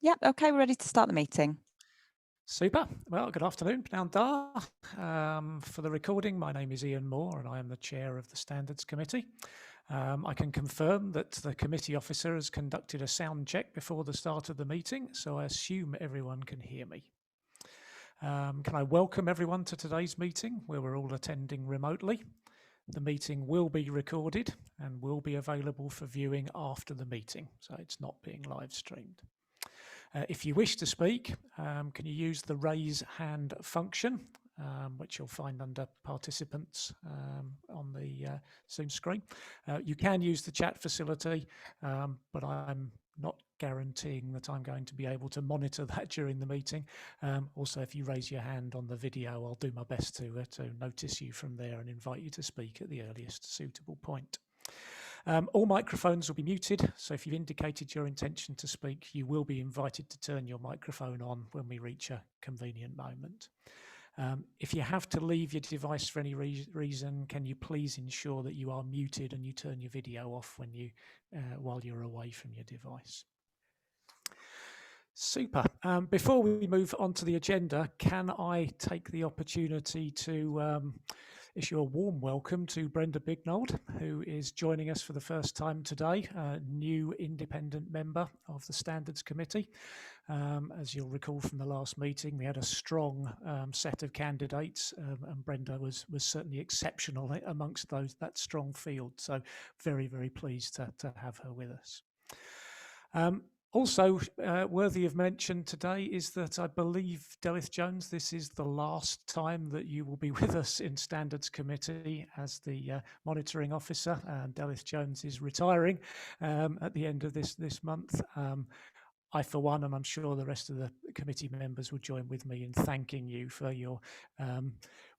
Yep, okay, we're ready to start the meeting. Super. Well, good afternoon, Pnawn da. For the recording, my name is Ian Moore and I am the chair of the Standards Committee. I can confirm that the committee officer has conducted a sound check before the start of the meeting, so I assume everyone can hear me. Can I welcome everyone to today's meeting, where we're all attending remotely. The meeting will be recorded and will be available for viewing after the meeting, so it's not being live streamed. If you wish to speak, can you use the raise hand function, which you'll find under participants on the Zoom screen. You can use the chat facility, but I'm not guaranteeing that I'm going to be able to monitor that during the meeting. Also, if you raise your hand on the video, I'll do my best to notice you from there and invite you to speak at the earliest suitable point. All microphones will be muted, so if you've indicated your intention to speak, you will be invited to turn your microphone on when we reach a convenient moment. If you have to leave your device for any reason, can you please ensure that you are muted and you turn your video off when while you're away from your device. Super. Before we move on to the agenda, can I take the opportunity to issue a warm welcome to Brenda Bignold, who is joining us for the first time today, a new independent member of the Standards Committee. As you'll recall from the last meeting, we had a strong set of candidates, and Brenda was certainly exceptional amongst that strong field. So very, very pleased to have her with us. Also worthy of mention today is that I believe, Delith Jones, this is the last time that you will be with us in Standards Committee as the monitoring officer. Delith Jones is retiring at the end of this month. I, for one, and I'm sure the rest of the committee members will join with me in thanking you for your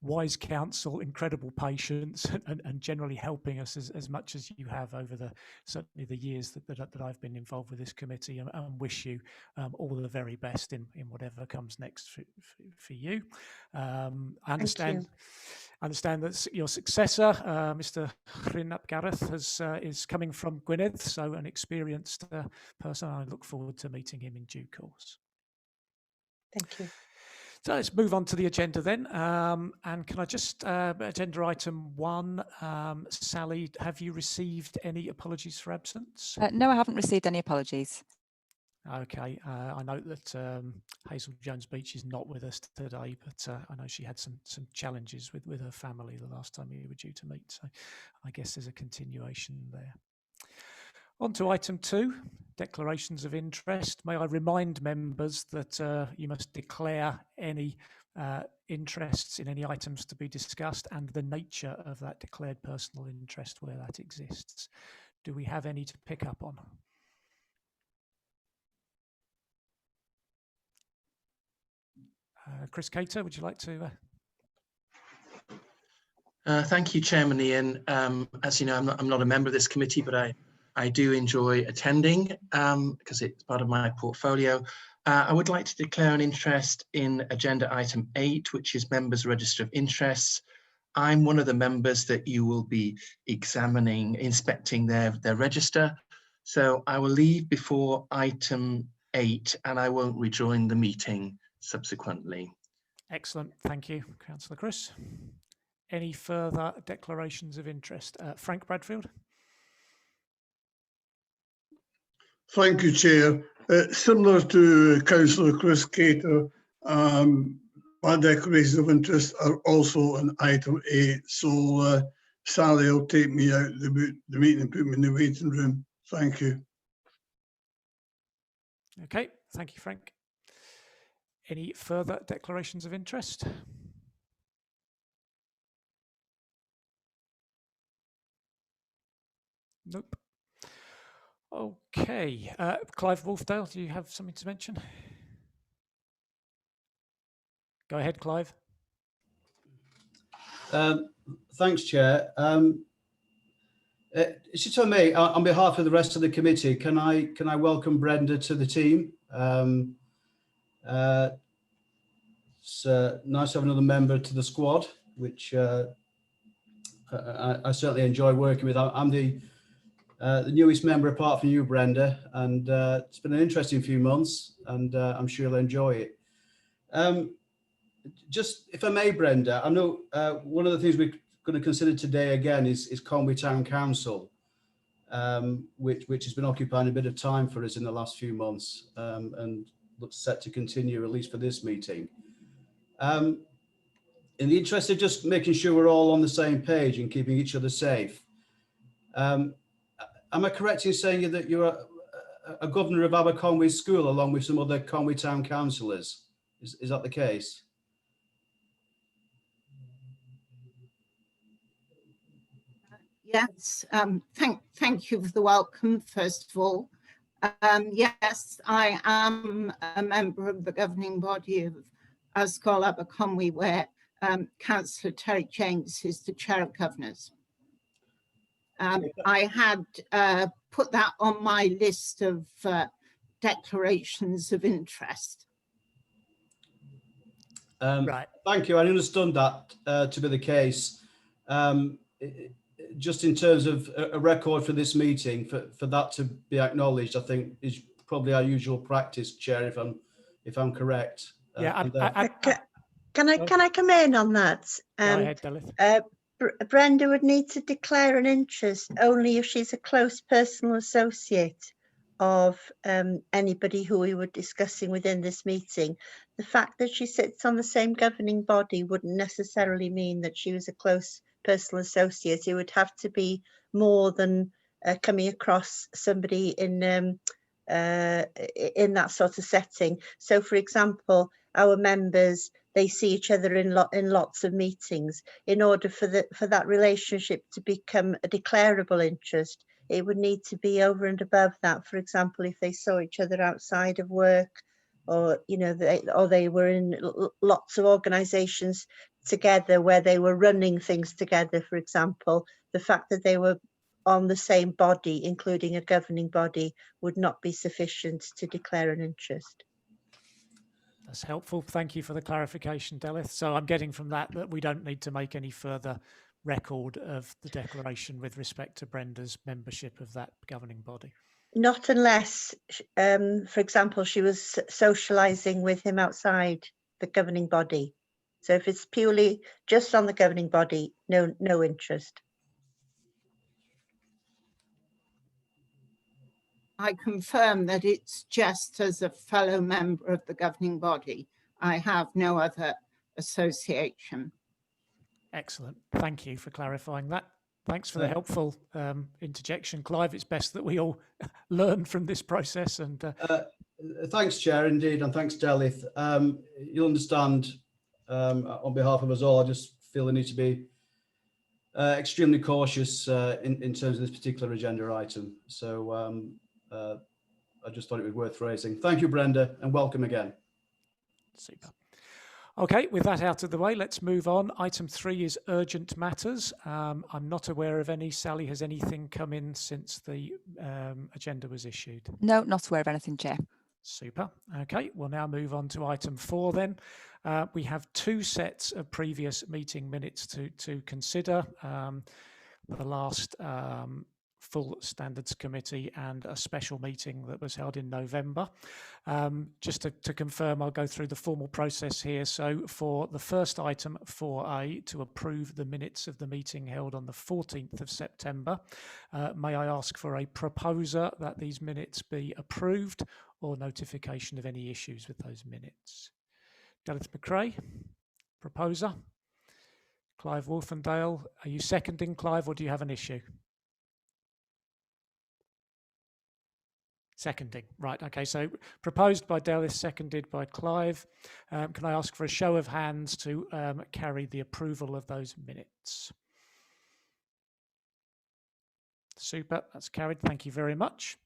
wise counsel, incredible patience, and generally helping us as much as you have over certainly the years that I've been involved with this committee, and wish you all the very best in whatever comes next for you. I understand that your successor, Mr. Llyn ap Gareth, is coming from Gwynedd, so an experienced person. I look forward to meeting him in due course. Thank you. So let's move on to the agenda then. And can I just, agenda item 1, Sally, have you received any apologies for absence? No, I haven't received any apologies. Okay, I know that Hazel Jones Beach is not with us today, but I know she had some challenges with her family the last time we were due to meet, so I guess there's a continuation there. On to item 2, declarations of interest. May I remind members that you must declare any interests in any items to be discussed and the nature of that declared personal interest where that exists. Do we have any to pick up on? Chris Cater, would you like to? Thank you, Chairman Ian. As you know, I'm not a member of this committee, but I do enjoy attending because it's part of my portfolio. I would like to declare an interest in agenda item 8, which is members' register of interests. I'm one of the members that you will be inspecting their register. So I will leave before item 8 and I won't rejoin the meeting subsequently. Excellent, thank you, Councillor Chris. Any further declarations of interest? Frank Bradfield. Thank you, Chair. Similar to Councillor Chris Cater, my declarations of interest are also in item 8. So Sally will take me out of the meeting and put me in the waiting room. Thank you. Okay, thank you, Frank. Any further declarations of interest? Nope. Okay, Clive Wolfdale, do you have something to mention? Go ahead, Clive. Thanks, Chair. It's just on me, on behalf of the rest of the committee, can I welcome Brenda to the team? It's nice to have another member to the squad, which I certainly enjoy working with. I'm the the newest member apart from you, Brenda, and it's been an interesting few months, and I'm sure you'll enjoy it. Just, if I may, Brenda, I know one of the things we're going to consider today again is Conwy Town Council, which has been occupying a bit of time for us in the last few months, and looks set to continue at least for this meeting. In the interest of just making sure we're all on the same page and keeping each other safe, am I correct in saying that you're a governor of Aberconwy School along with some other Conwy Town councillors? Is that the case? Yes, thank you for the welcome, first of all. Yes, I am a member of the governing body of Ysgol Aberconwy, where Councillor Terry James is the chair of governors. I had put that on my list of declarations of interest. Right. Thank you. I understood that to be the case. Just in terms of a record for this meeting, for that to be acknowledged, I think is probably our usual practice, Chair, if I'm correct. Yeah. Can I come in on that? Go ahead, Delith. Brenda would need to declare an interest only if she's a close personal associate of anybody who we were discussing within this meeting. The fact that she sits on the same governing body wouldn't necessarily mean that she was a close personal associate. It would have to be more than coming across somebody in that sort of setting. So, for example, our members, they see each other in lots of meetings. In order for that relationship to become a declarable interest, it would need to be over and above that. For example, if they saw each other outside of work, or they were in lots of organisations together where they were running things together, for example, the fact that they were on the same body, including a governing body, would not be sufficient to declare an interest. That's helpful. Thank you for the clarification, Delith. So I'm getting from that we don't need to make any further record of the declaration with respect to Brenda's membership of that governing body. Not unless, for example, she was socialising with him outside the governing body. So if it's purely just on the governing body, no interest. I confirm that it's just as a fellow member of the governing body. I have no other association. Excellent. Thank you for clarifying that. Thanks for the helpful interjection, Clive. It's best that we all learn from this process. And thanks, Chair, indeed, and thanks, Delith. You'll understand, on behalf of us all, I just feel the need to be extremely cautious in terms of this particular agenda item. So I just thought it was worth raising. Thank you, Brenda, and welcome again. Super. Okay, with that out of the way, let's move on. Item 3 is urgent matters. I'm not aware of any. Sally, has anything come in since the agenda was issued? No, not aware of anything, Chair. Super. Okay, we'll now move on to item 4 then. We have 2 sets of previous meeting minutes to consider. The last full standards committee and a special meeting that was held in November. Just to confirm, I'll go through the formal process here. So for the first item, 4A, to approve the minutes of the meeting held on the 14th of September, may I ask for a proposer that these minutes be approved or notification of any issues with those minutes? Delith McRae, proposer. Clive Wolfendale, are you seconding, Clive, or do you have an issue? Seconding, right, okay, so proposed by Delith, seconded by Clive. Can I ask for a show of hands to carry the approval of those minutes? Super, that's carried, thank you very much.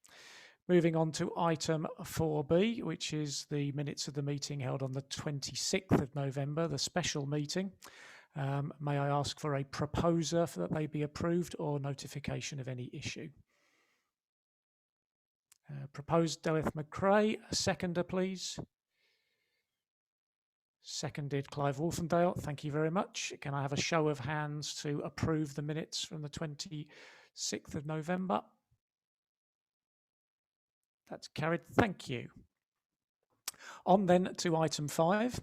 Moving on to item 4B, which is the minutes of the meeting held on the 26th of November, the special meeting. May I ask for a proposer for that they be approved or notification of any issue? Proposed Delith McRae, a seconder, please. Seconded Clive Wolfendale, thank you very much. Can I have a show of hands to approve the minutes from the 26th of November? That's carried. Thank you. On then to item 5,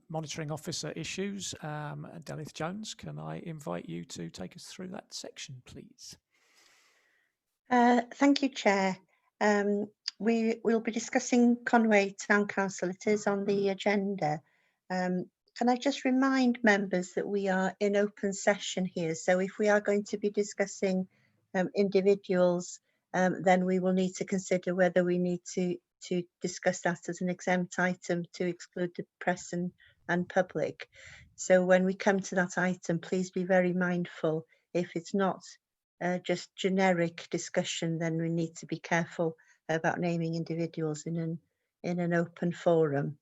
monitoring officer issues. Delith Jones, can I invite you to take us through that section, please? Thank you, Chair. We will be discussing Conway Town Council. It is on the agenda. Can I just remind members that we are in open session here? So if we are going to be discussing individuals, then we will need to consider whether we need to discuss that as an exempt item to exclude the press and public. So when we come to that item, please be very mindful. If it's not just generic discussion, then we need to be careful about naming individuals in an open forum.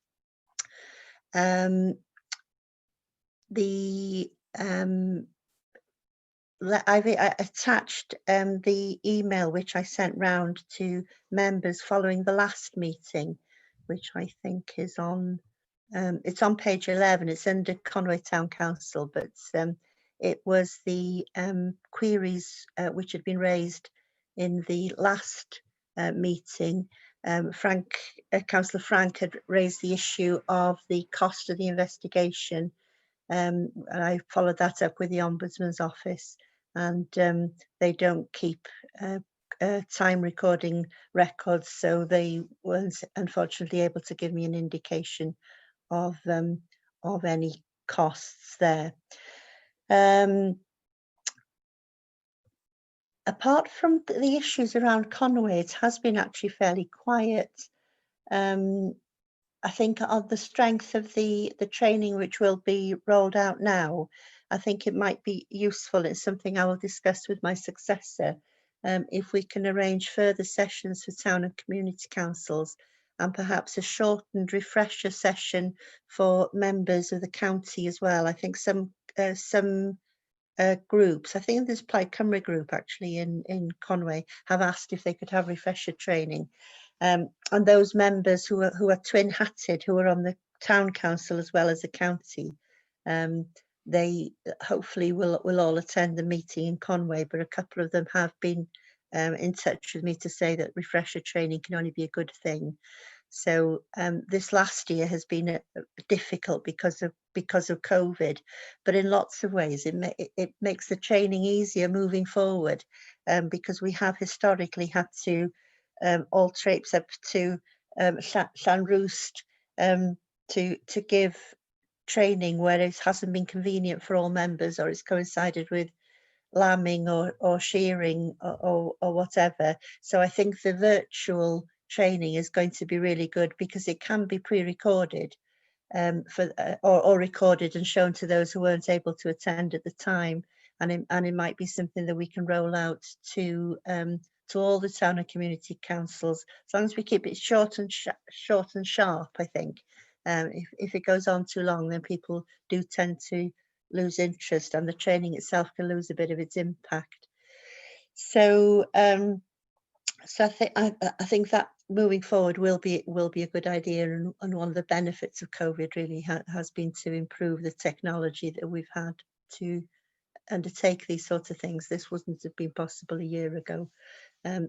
I've attached the email which I sent round to members following the last meeting, which I think is on, it's on page 11, it's under Conway Town Council, but it was the queries which had been raised in the last meeting. Councillor Frank had raised the issue of the cost of the investigation. And I followed that up with the Ombudsman's office, and they don't keep time recording records, so they weren't unfortunately able to give me an indication of any costs there. Apart from the issues around Conway, it has been actually fairly quiet. I think on the strength of the training which will be rolled out now, I think it might be useful. It's something I will discuss with my successor. If we can arrange further sessions for town and community councils, and perhaps a shortened refresher session for members of the county as well. I think some groups, I think there's Plaid Cymru group actually in Conway, have asked if they could have refresher training. And those members who are twin-hatted, who are on the town council as well as the county, they hopefully will all attend the meeting in Conway, but a couple of them have been in touch with me to say that refresher training can only be a good thing. So this last year has been difficult because of COVID, but in lots of ways it makes the training easier moving forward, because we have historically had to all traipse up to Llanrwst to give training where it hasn't been convenient for all members, or it's coincided with lambing or shearing or whatever. So I think the virtual training is going to be really good because it can be pre-recorded or recorded and shown to those who weren't able to attend at the time, and it might be something that we can roll out to all the town and community councils, as long as we keep it short and sharp. I think if it goes on too long, then people do tend to lose interest, and the training itself can lose a bit of its impact. So I think that moving forward will be a good idea, and one of the benefits of COVID really has been to improve the technology that we've had to undertake these sorts of things. This wouldn't have been possible a year ago.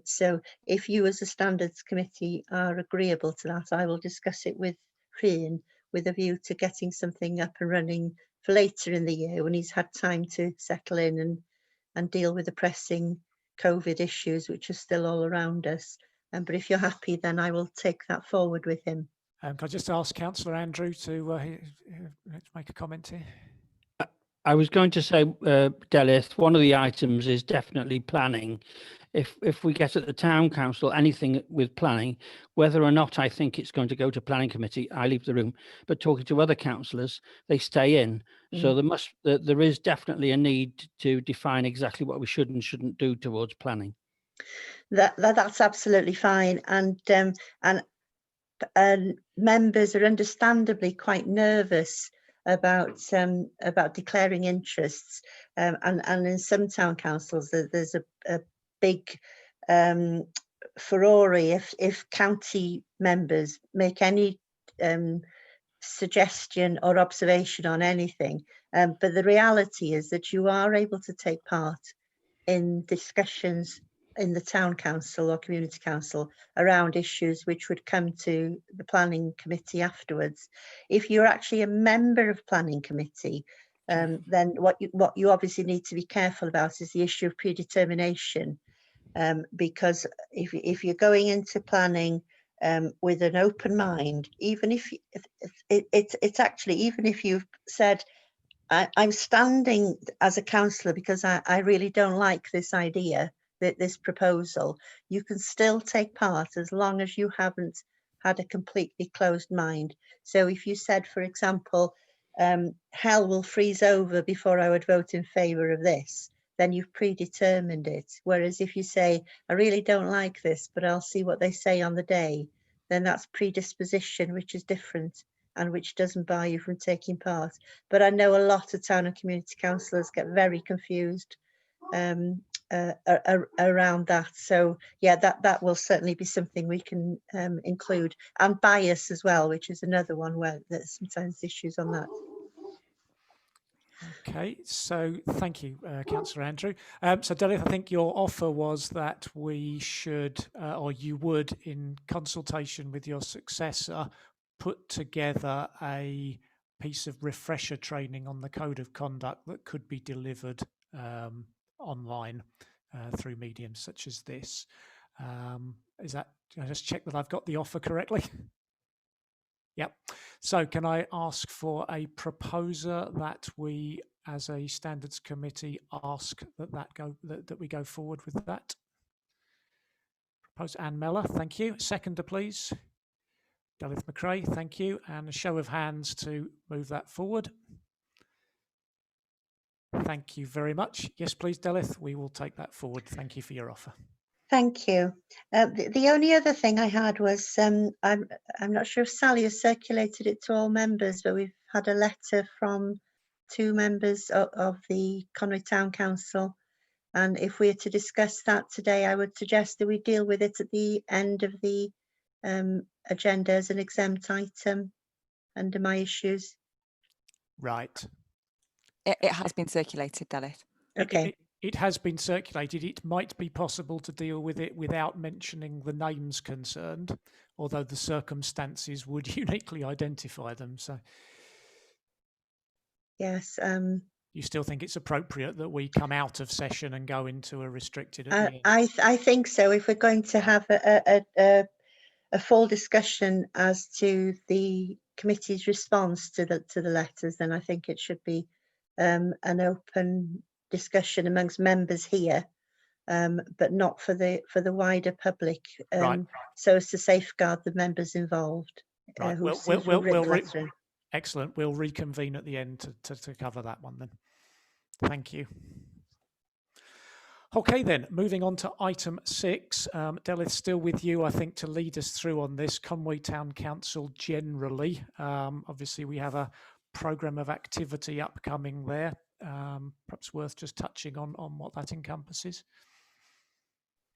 So if you as a standards committee are agreeable to that, I will discuss it with Rhian with a view to getting something up and running for later in the year when he's had time to settle in and deal with the pressing COVID issues which are still all around us. But if you're happy, then I will take that forward with him. Can I just ask Councillor Andrew to make a comment here? I was going to say, Delith, one of the items is definitely planning. If we get at the town council anything with planning, whether or not I think it's going to go to planning committee, I leave the room. But talking to other councillors, they stay in. So there is definitely a need to define exactly what we should and shouldn't do towards planning. That's absolutely fine, and members are understandably quite nervous about declaring interests, and in some town councils there's a big furore if county members make any suggestion or observation on anything, but the reality is that you are able to take part in discussions in the town council or community council around issues which would come to the planning committee afterwards. If you're actually a member of planning committee, then what you obviously need to be careful about is the issue of predetermination, because if you're going into planning with an open mind, even if it's actually, even if you've said, I'm standing as a councillor because I really don't like this idea, this proposal, you can still take part as long as you haven't had a completely closed mind. So if you said, for example, hell will freeze over before I would vote in favour of this, then you've predetermined it. Whereas if you say, I really don't like this, but I'll see what they say on the day, then that's predisposition, which is different and which doesn't bar you from taking part. But I know a lot of town and community councillors get very confused around that. So yeah, that will certainly be something we can include. And bias as well, which is another one where there's sometimes issues on that. Okay, so thank you, Councillor Andrew. So Delith, I think your offer was that we should, or you would, in consultation with your successor, put together a piece of refresher training on the code of conduct that could be delivered online through mediums such as this. Is that, can I just check that I've got the offer correctly? Yep. So can I ask for a proposer that we, as a standards committee, ask that we go forward with that? Propose Anne Meller, thank you. Seconder, please. Delith McRae, thank you. And a show of hands to move that forward. Thank you very much. Yes, please, Delith, we will take that forward. Thank you for your offer. Thank you. The only other thing I had was, I'm not sure if Sally has circulated it to all members, but we've had a letter from 2 members of the Conwy Town Council. And if we are to discuss that today, I would suggest that we deal with it at the end of the agenda as an exempt item under my issues. Right. It has been circulated, Delith. Okay. It has been circulated. It might be possible to deal with it without mentioning the names concerned, although the circumstances would uniquely identify them. So, Yes. you still think it's appropriate that we come out of session and go into a restricted? At the end? I think so. If we're going to have a full discussion as to the committee's response to the letters, then I think it should be an open discussion amongst members here, but not for the wider public, Right. so as to safeguard the members involved. Right. Excellent. We'll reconvene at the end to cover that one then. Thank you. Okay, then moving on to item 6. Delith, still with you, I think, to lead us through on this. Conwy Town Council generally. Obviously, we have a programme of activity upcoming there. Perhaps worth just touching on what that encompasses.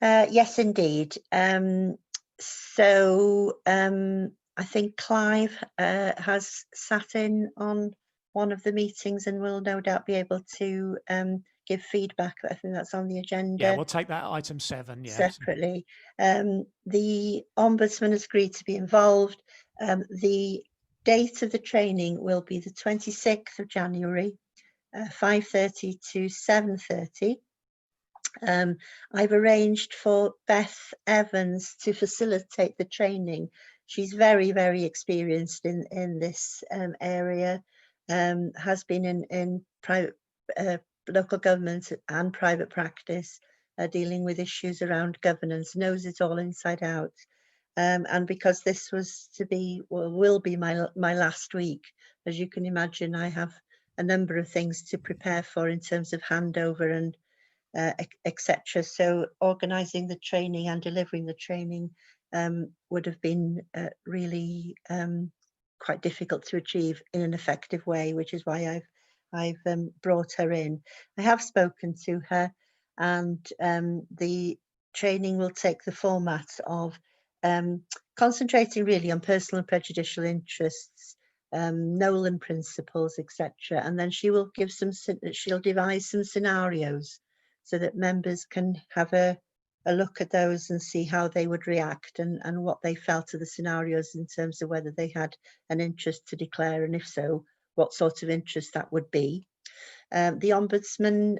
Yes, indeed. I think Clive has sat in on one of the meetings and will no doubt be able to give feedback. I think that's on the agenda. Yeah, we'll take that item 7. Yeah, separately. The Ombudsman has agreed to be involved. The date of the training will be the 26th of January, 5:30 to 7:30. I've arranged for Beth Evans to facilitate the training. She's very, very experienced in this area, has been in private local government and private practice, dealing with issues around governance, knows it all inside out. And because this was to be, will be my last week, as you can imagine, I have a number of things to prepare for in terms of handover and etc. So organising the training and delivering the training would have been really quite difficult to achieve in an effective way, which is why I've brought her in. I have spoken to her, and the training will take the format of concentrating really on personal and prejudicial interests, Nolan principles, etc. And then she will give she'll devise some scenarios so that members can have a a look at those and see how they would react and what they felt of the scenarios in terms of whether they had an interest to declare, and if so, what sort of interest that would be. The Ombudsman,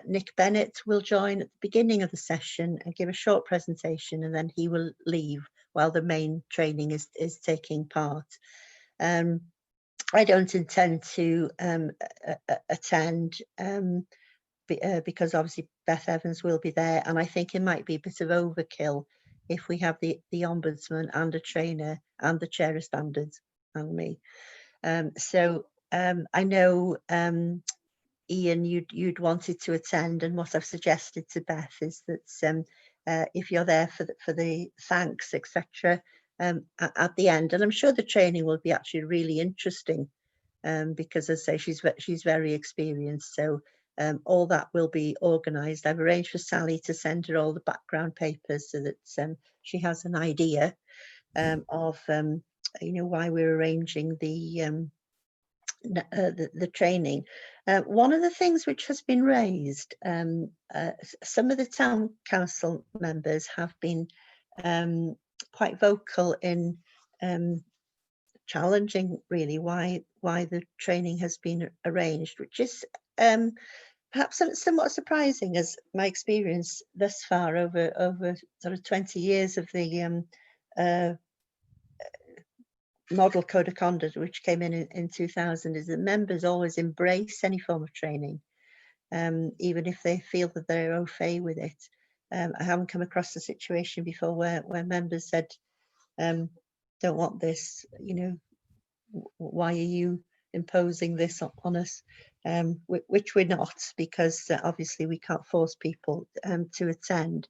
Nick Bennett, will join at the beginning of the session and give a short presentation, and then he will leave while the main training is taking part. I don't intend to attend because obviously Beth Evans will be there, and I think it might be a bit of overkill if we have the Ombudsman and a trainer and the Chair of Standards and me. I know Ian, you'd wanted to attend, and what I've suggested to Beth is that if you're there for the thanks, etc., at the end, and I'm sure the training will be actually really interesting, because as I say, she's very experienced. So all that will be organised. I've arranged for Sally to send her all the background papers so that she has an idea of why we're arranging the training. One of the things which has been raised, some of the town council members have been quite vocal in challenging really why the training has been arranged, which is perhaps somewhat surprising, as my experience thus far over sort of 20 years of the Model Code of Conduct, which came in 2000, is that members always embrace any form of training, even if they feel that they're au fait with it. I haven't come across a situation before where members said, don't want this, why are you imposing this on us? Which we're not, because obviously we can't force people to attend.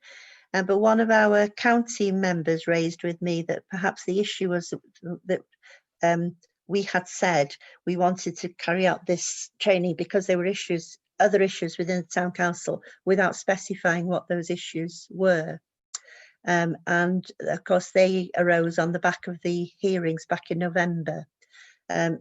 But one of our county members raised with me that perhaps the issue was that we had said we wanted to carry out this training because there were other issues within the town council without specifying what those issues were. And of course they arose on the back of the hearings back in November.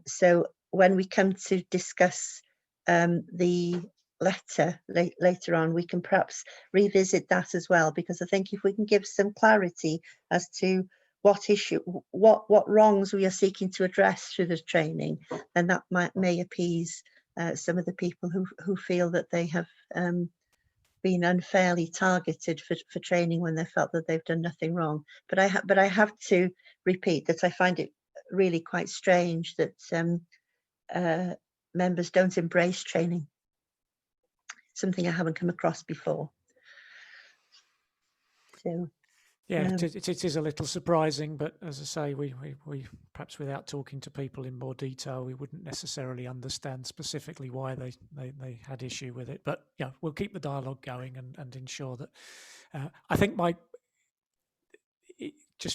So when we come to discuss the letter later on, we can perhaps revisit that as well, because I think if we can give some clarity as to what wrongs we are seeking to address through the training, then that may appease some of the people who feel that they have been unfairly targeted for training when they felt that they've done nothing wrong. But I have to repeat that I find it really quite strange that members don't embrace training. Something I haven't come across before. So yeah, it is a little surprising, but as I say, we perhaps without talking to people in more detail, we wouldn't necessarily understand specifically why they had issue with it. But yeah, we'll keep the dialogue going and ensure that. I think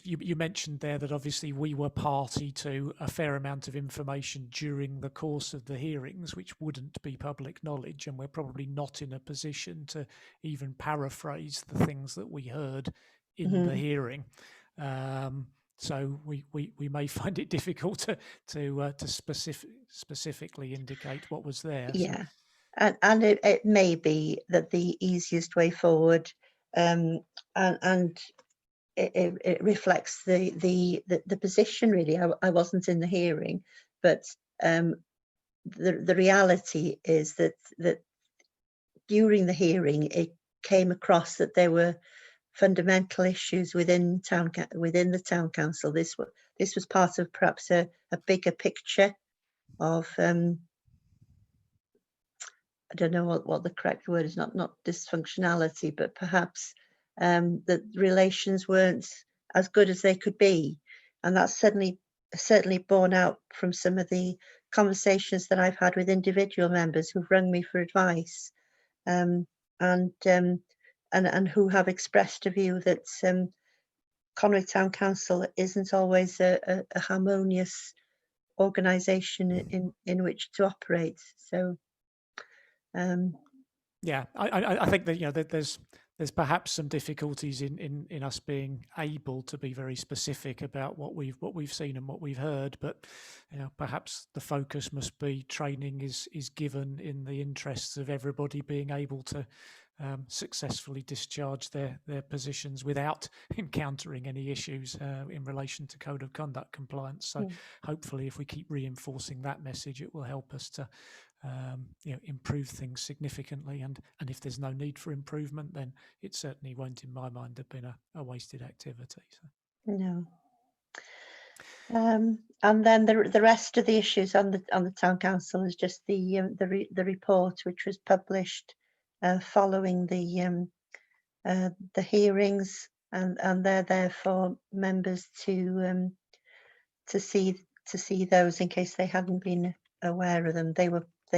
you mentioned there that obviously we were party to a fair amount of information during the course of the hearings, which wouldn't be public knowledge, and we're probably not in a position to even paraphrase the things that we heard in the hearing. So we may find it difficult to specifically indicate what was there. Yeah, so. and it may be that the easiest way forward, and it reflects the position really. I wasn't in the hearing, but the reality is that during the hearing it came across that there were fundamental issues within the town council. This was part of perhaps a bigger picture of I don't know what the correct word is, not dysfunctionality, but perhaps that relations weren't as good as they could be, and that's certainly borne out from some of the conversations that I've had with individual members who've rung me for advice, and who have expressed a view that Conwy Town Council isn't always a harmonious organisation in which to operate. So yeah, I think that there's perhaps some difficulties in us being able to be very specific about what we've seen and what we've heard, but perhaps the focus must be training is given in the interests of everybody being able to successfully discharged their positions without encountering any issues in relation to code of conduct compliance. So hopefully, if we keep reinforcing that message, it will help us to improve things significantly. And if there's no need for improvement, then it certainly won't, in my mind, have been a wasted activity. So. No. And then the rest of the issues on the town council is just the report which was published following the hearings, and they're there for members to see those in case they hadn't been aware of them. They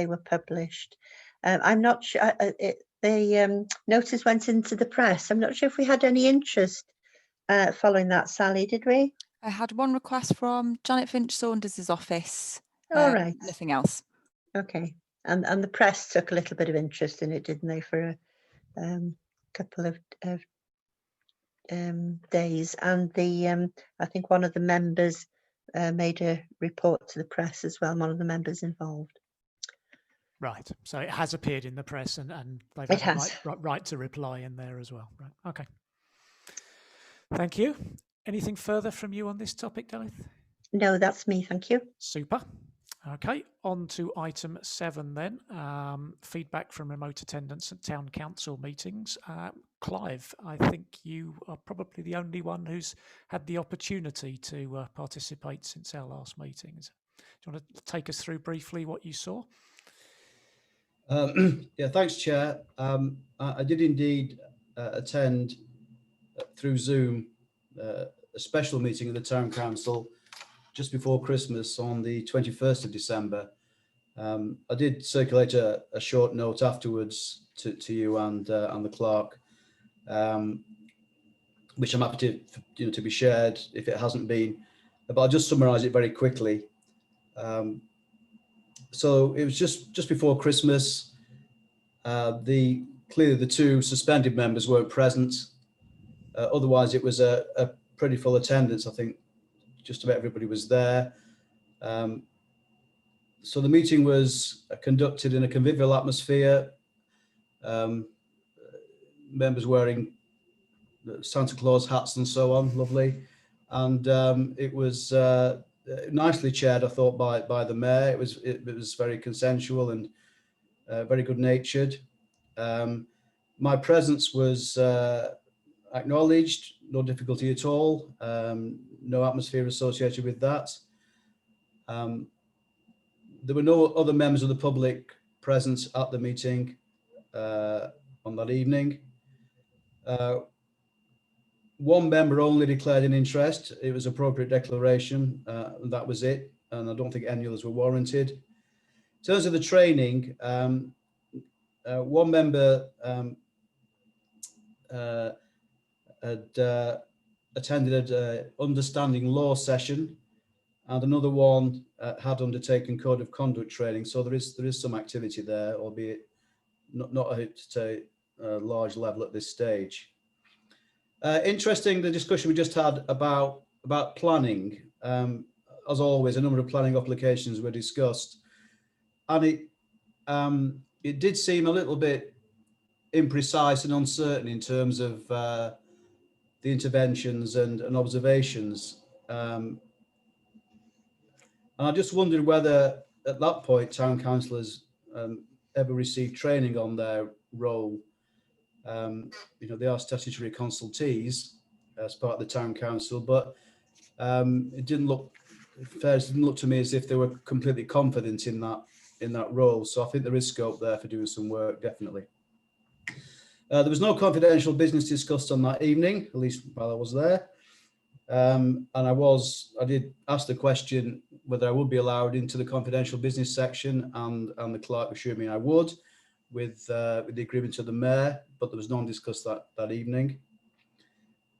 were published. I'm not sure. The notice went into the press. I'm not sure if we had any interest following that. Sally, did we? I had one request from Janet Finch Saunders' office. All right. Nothing else. Okay. And the press took a little bit of interest in it, didn't they, for a couple of days. And I think one of the members made a report to the press as well, one of the members involved. Right. So it has appeared in the press, and they've It had has. a right to reply in there as well. Right. Okay. Thank you. Anything further from you on this topic, Dalith? No, that's me. Thank you. Super. Okay, on to item 7 then. Feedback from remote attendance at town council meetings. Clive, I think you are probably the only one who's had the opportunity to participate since our last meetings. Do you want to take us through briefly what you saw? Yeah, thanks, Chair. I did indeed attend through Zoom a special meeting of the Town Council just before Christmas on the 21st of December. I did circulate a short note afterwards to you and the clerk, which I'm happy to be shared if it hasn't been, but I'll just summarise it very quickly. So it was just before Christmas. Clearly the 2 suspended members weren't present. Otherwise, it was a pretty full attendance. I think just about everybody was there. So the meeting was conducted in a convivial atmosphere. Members wearing Santa Claus hats and so on, lovely. And it was nicely chaired, I thought, by the mayor. It was very consensual and very good natured. My presence was acknowledged, no difficulty at all, no atmosphere associated with that. There were no other members of the public present at the meeting on that evening. One member only declared an interest. It was appropriate declaration, and that was it. And I don't think any others were warranted. In terms of the training, one member had attended an understanding law session, and another one had undertaken code of conduct training. So there is some activity there, albeit not at a large level at this stage. Interesting, the discussion we just had about planning. As always, a number of planning applications were discussed, and it did seem a little bit imprecise and uncertain in terms of the interventions and observations. And I just wondered whether at that point town councillors ever received training on their role. They are statutory consultees as part of the town council, but it didn't look to me as if they were completely confident in that role. So I think there is scope there for doing some work, definitely. There was no confidential business discussed on that evening, at least while I was there. And I did ask the question whether I would be allowed into the confidential business section, and the clerk assured me I would, with the agreement of the mayor, but there was none discussed that evening.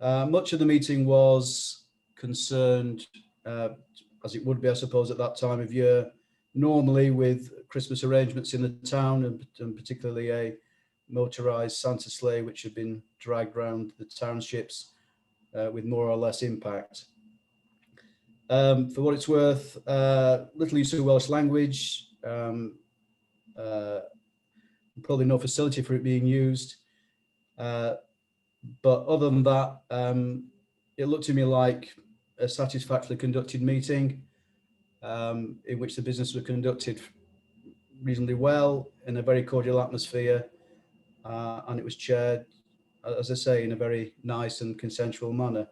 Much of the meeting was concerned, as it would be, I suppose, at that time of year, normally with Christmas arrangements in the town, and particularly a motorised Santa sleigh, which had been dragged around the townships with more or less impact. For what it's worth, little use of Welsh language, probably no facility for it being used. But other than that, it looked to me like a satisfactorily conducted meeting in which the business was conducted reasonably well in a very cordial atmosphere, and it was chaired, as I say, in a very nice and consensual manner.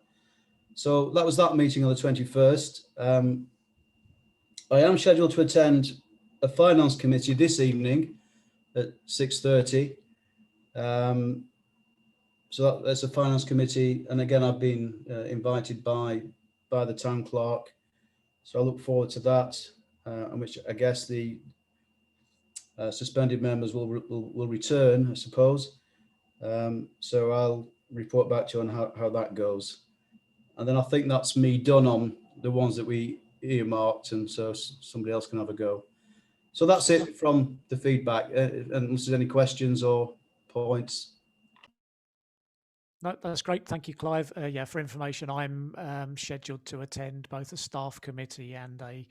So that was that meeting on the 21st. I am scheduled to attend a finance committee this evening at 6:30. So that's a finance committee, and again, I've been invited by the town clerk. So I look forward to that, and which I guess the suspended members will return, I suppose. So I'll report back to you on how that goes. And then I think that's me done on the ones that we earmarked, and so somebody else can have a go. So that's it from the feedback. Unless there's any questions or points. No, that's great. Thank you, Clive. Yeah, for information, I'm scheduled to attend both a staff committee and a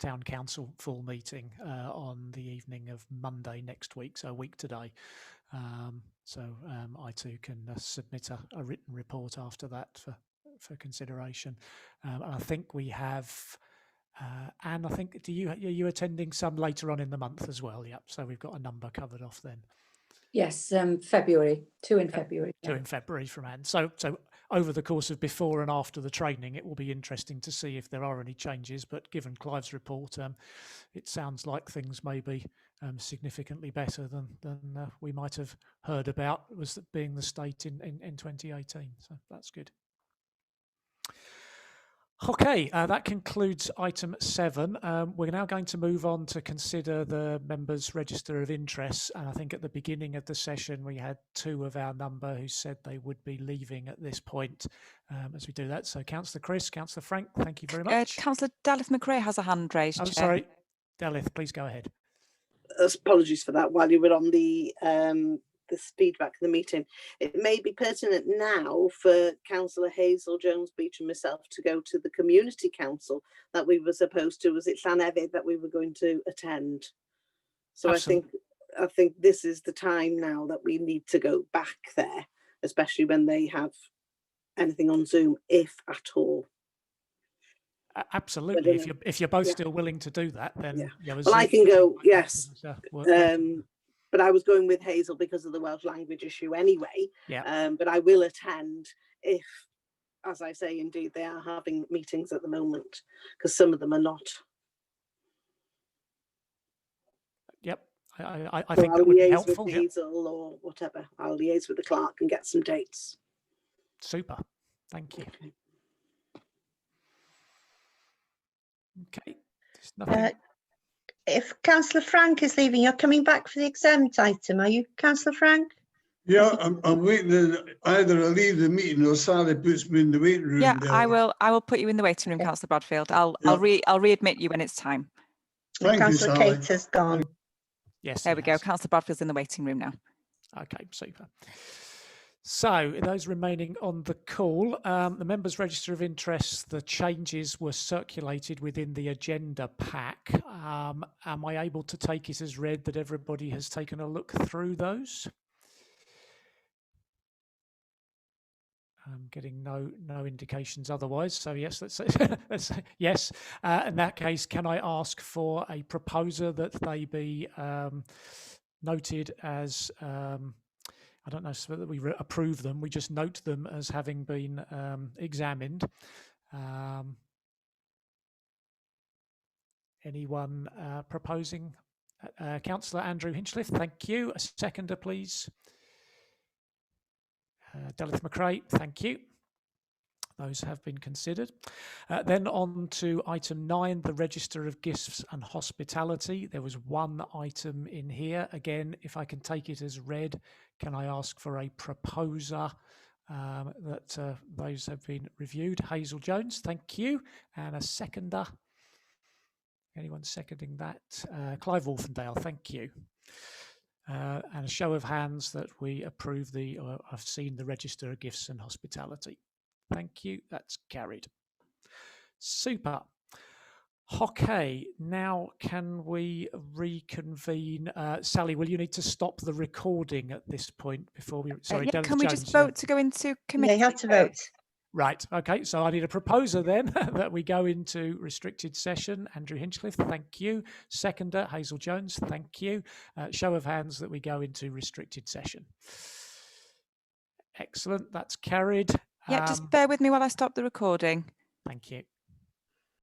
town council full meeting on the evening of Monday next week, so a week today. So I too can submit a written report after that for consideration. And I think we have, Anne, I think, are you attending some later on in the month as well? Yep. So we've got a number covered off then. Yes, February, 2 in February. 2 in February from Anne. So over the course of before and after the training, it will be interesting to see if there are any changes. But given Clive's report, it sounds like things may be significantly better than we might have heard about, was being the state in 2018. So that's good. Okay, that concludes item 7. We're now going to move on to consider the members' register of interests. And I think at the beginning of the session, we had 2 of our number who said they would be leaving at this point as we do that. So Councillor Chris, Councillor Frank, thank you very much. Councillor Dalith McRae has a hand raised. I'm Chair. sorry, Dalith, please go ahead. Apologies for that. While you were on the this feedback of the meeting, it may be pertinent now for Councillor Hazel Jones Beach and myself to go to the community council that we were supposed to. Was it Llanefydd that we were going to attend? So absolutely. I think this is the time now that we need to go back there, especially when they have anything on Zoom, if at all. Absolutely. If you're both still willing to do that, then well, I can go. Yes. But I was going with Hazel because of the Welsh language issue anyway. Yeah. But I will attend if, as I say, indeed, they are having meetings at the moment, because some of them are not. Yep. I think that would be helpful. With Hazel or whatever. I'll liaise with the clerk and get some dates. Super. Thank you. Okay. There's nothing. If Councillor Frank is leaving, you're coming back for the exempt item, are you, Councillor Frank? Yeah, I'm waiting to either I leave the meeting or Sally puts me in the waiting room. Yeah, there. I will put you in the waiting room, Councillor Bradfield. I'll readmit you when it's time. Thank Councillor you, Sally. Kate has gone. Yes. There we go. Councillor Bradfield's in the waiting room now. Okay, super. So those remaining on the call, the members' register of interests, the changes were circulated within the agenda pack. Am I able to take it as read that everybody has taken a look through those? I'm getting no indications otherwise. So yes, let's say yes. In that case, can I ask for a proposer that they be noted as I don't know whether we approve them. We just note them as having been examined. Anyone proposing? Councillor Andrew Hinchliffe, thank you. A seconder, please. Dalith McRae, thank you. Those have been considered. Then on to item 9, the Register of Gifts and Hospitality. There was one item in here. Again, if I can take it as read, can I ask for a proposer that those have been reviewed? Hazel Jones, thank you. And a seconder. Anyone seconding that? Clive Wolfendale, thank you. And a show of hands that we approve I've seen the Register of Gifts and Hospitality. Thank you. That's carried. Super. Okay, now can we reconvene? Sally, will you need to stop the recording at this point before we? Sorry, Yeah, Dennis can we Jones, just yeah. vote to go into Yeah, committee? you have to vote. Right. Okay. So I need a proposer then that we go into restricted session. Andrew Hinchcliffe, thank you. Seconder, Hazel Jones, thank you. Show of hands that we go into restricted session. Excellent. That's carried. Yeah, just bear with me while I stop the recording. Thank you.